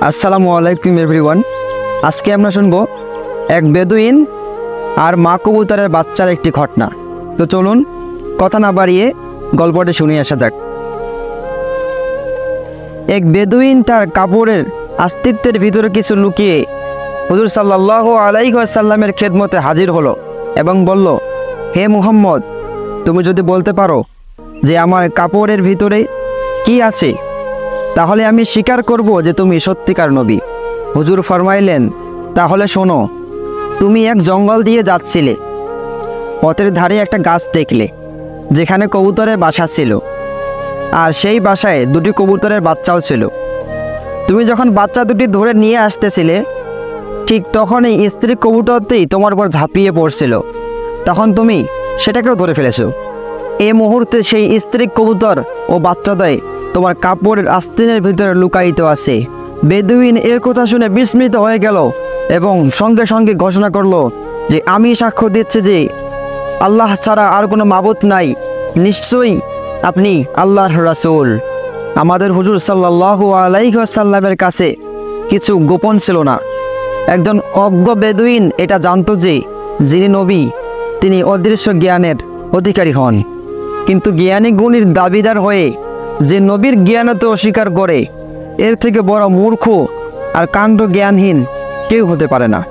আসসালামু আলাইকুম এভরিওয়ান। আজকে আমরা শুনবো এক বেদুইন আর মা কবুতরের বাচ্চার একটি ঘটনা। তো চলুন কথা না বাড়িয়ে গল্পটি শুনে আসা যাক। এক বেদুইন তার কাপড়ের অস্তিত্বের ভিতরে কিছু লুকিয়ে হুজুর সাল্লাল্লাহু আলাইহি ওয়াসাল্লামের খেদমতে হাজির হলো এবং বলল, হে মুহাম্মদ, তুমি যদি বলতে পারো যে আমার কাপড়ের ভিতরে কি আছে, তাহলে আমি স্বীকার করব যে তুমি সত্যিকার নবী। হুজুর ফরমাইলেন, তাহলে শোনো, তুমি এক জঙ্গল দিয়ে যাচ্ছিলে, পথের ধারে একটা গাছ দেখলে যেখানে কবুতরের বাসা ছিল, আর সেই বাসায় দুটি কবুতরের বাচ্চাও ছিল। তুমি যখন বাচ্চা দুটি ধরে নিয়ে আসতেছিলে, ঠিক তখনই স্ত্রী কবুতরটি তোমার উপর ঝাঁপিয়ে পড়ছিল, তখন তুমি সেটাকেও ধরে ফেলেছো। এই মুহূর্তে সেই স্ত্রী কবুতর ও বাচ্চাদ্বয় তোমার কাপড়ের আস্তিনের ভিতরে লুকায়িত আছে। বেদুইন এর কথা শুনে বিস্মিত হয়ে গেল এবং সঙ্গে সঙ্গে ঘোষণা করলো যে আমি সাক্ষ্য দিচ্ছি যে আল্লাহ ছাড়া আর কোনো মাবুদ নাই, নিশ্চয়ই আপনি আল্লাহর রাসূল। আমাদের হুজুর সাল্লাল্লাহু আলাইহি ওয়াসাল্লামের কাছে কিছু গোপন ছিল না। একজন অজ্ঞ বেদুইন এটা জানতো যে যিনি নবী তিনি অদৃশ্য জ্ঞানের অধিকারী হন, কিন্তু জ্ঞানী গুণীর দাবিদার হয়ে যে নবীর জ্ঞানতে অস্বীকার করে, এর থেকে বড় মূর্খ আর কাণ্ড জ্ঞানহীন কেউ হতে পারে না।